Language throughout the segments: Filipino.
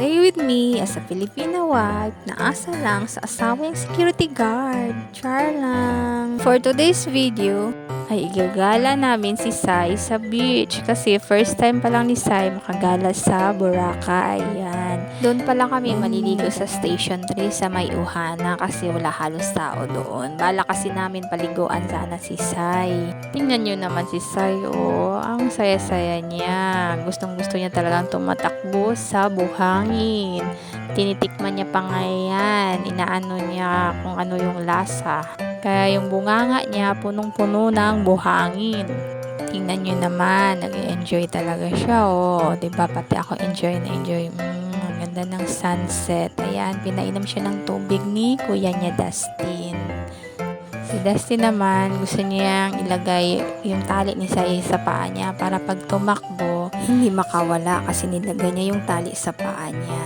Stay with me as a Filipino wife na asa lang sa asawa yung security guard. Char lang. For today's video, ay igagala namin si Sai sa beach kasi first time pa lang ni Sai makagala sa Boracay. Ayan. Doon pala kami maliligo sa Station 3 sa May Uhana kasi wala halos tao doon. Bala kasi namin paliguan sana si Sai. Tingnan nyo naman si Sai, oh. Ang saya-saya niya. Gustong-gusto niya talagang tumatakbo sa buhangin. Tinitikman niya pa nga yan. Inaano niya kung ano yung lasa. Kaya yung bunganga niya punong-puno ng buhangin. Tingnan nyo naman, nag-enjoy talaga siya, oh. Diba, pati ako enjoy na enjoy. Ang ganda ng sunset. Ayan, pinainom siya ng tubig ni kuya niya, Dustin. Si Dustin naman, gusto niyang ilagay yung tali ni Sai sa paa niya para pag tumakbo, hindi makawala kasi nilagay niya yung tali sa paa niya.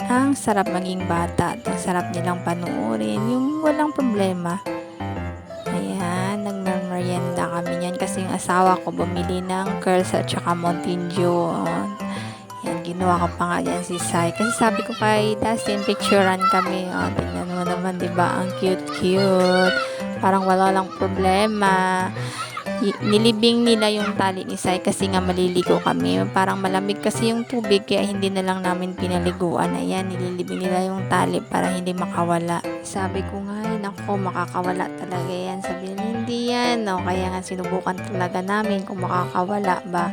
Ang sarap maging bata at ang sarap nilang panuorin, yung walang problema. Ayan, nagmamerienda kami niyan kasi yung asawa ko bumili ng curls at saka Mountain Dew. Yan, ginawa ko pa nga dyan si Sai. Kasi sabi ko kay Dustin, picturean kami. O, tingnan mo naman, diba? Ang cute-cute. Parang wala lang problema. Nilibing nila yung tali ni Sai kasi nga maliligo kami. Parang malamig kasi yung tubig kaya hindi na lang namin pinaliguan. Ayan, nililibing nila yung tali para hindi makawala. Sabi ko nga, nako, makakawala talaga yan. Sabi nila, hindi yan. No? Kaya nga sinubukan talaga namin kung makakawala ba.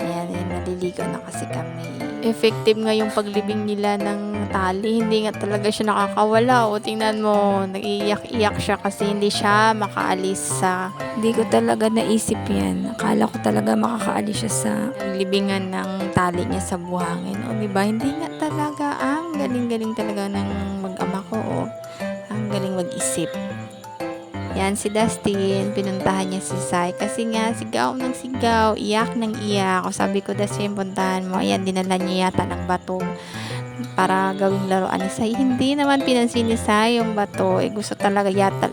Ayan, naliligo na kasi kami. Effective nga yung paglibing nila ng tali. Hindi nga talaga siya nakakawala. O, tingnan mo, nag-iyak-iyak siya kasi hindi siya makaalis sa... Hindi ko talaga naisip yan. Akala ko talaga makakaalis siya sa libingan ng tali niya sa buhangin. O, diba? Hindi nga talaga. Ang galing-galing talaga ng mag-ama ko. O, ang galing mag-isip. Yan, si Dustin, pinuntahan niya si Sai kasi nga sigaw ng sigaw, iyak ng iyak. O, sabi ko, Dustin, puntahan mo. Ayan, dinala niya yata ng bato para gawing laruan ni Sai. Hindi naman pinansin ni Sai yung bato. Gusto talaga yata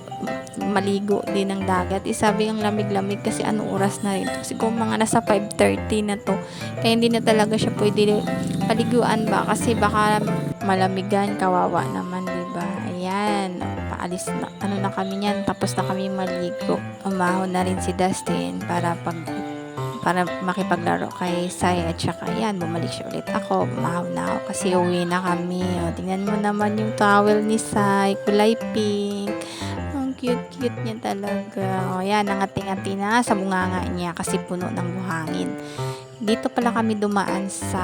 maligo din ng dagat. Sabi ang lamig-lamig kasi ano oras na rin. Siguro mga nasa 5:30 na to. Kaya hindi na talaga siya pwede paliguan ba kasi baka malamigan, kawawa naman, diba? Ayan, paalis na, ano na kami niyan, tapos na kami maligo. Umahon na rin si Dustin para makipaglaro kay Sai at saka yan, bumalik siya ulit ako. Umahon na ako kasi uwi na kami. O, tingnan mo naman yung towel ni Sai, kulay pink. Ang cute-cute niya talaga. O, yan, nangati-ngati na sa bunganga niya kasi puno ng buhangin. Dito pala kami dumaan sa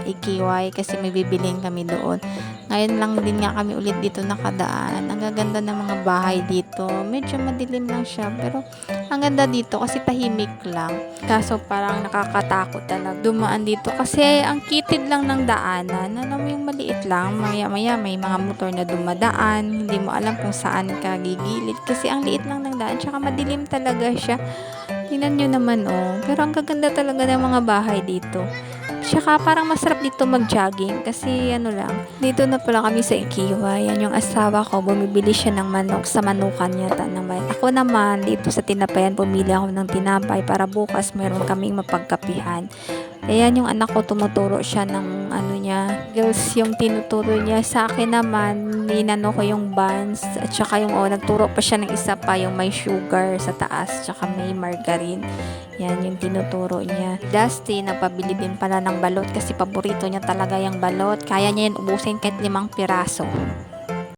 Ikiway kasi may bibiliin kami doon. Ngayon lang din nga kami ulit dito nakadaan. Ang gaganda ng mga bahay dito. Medyo madilim lang siya pero ang ganda dito kasi tahimik lang. Kaso parang nakakatakot talaga dumaan dito kasi ang kitid lang ng daanan. Alam mo yung maliit lang. Maya-maya may mga motor na dumadaan. Hindi mo alam kung saan ka gigilid kasi ang liit lang ng daan. Tsaka madilim talaga siya. Tingnan nyo naman, oh. Pero ang gaganda talaga ng mga bahay dito. Tsaka parang masarap dito mag-jogging kasi ano lang, dito na pala kami sa Ikiwa. Yan yung asawa ko, bumibili siya ng manok sa manukan yata ng bayan. Ako naman, dito sa tinapayan, bumili ako ng tinapay para bukas meron kaming mapagkapihan. Ayan yung anak ko, tumuturo siya ng ano niya, girls yung tinuturo niya. Sa akin naman, ninano ko yung buns at saka yung nagturo pa siya ng isa pa, yung may sugar sa taas tsaka may margarine. Yan yung tinuturo niya. Dusty, nagpabili din pala ng balot kasi paborito niya talaga yung balot. Kaya niya yan ubusin kahit 5 piraso.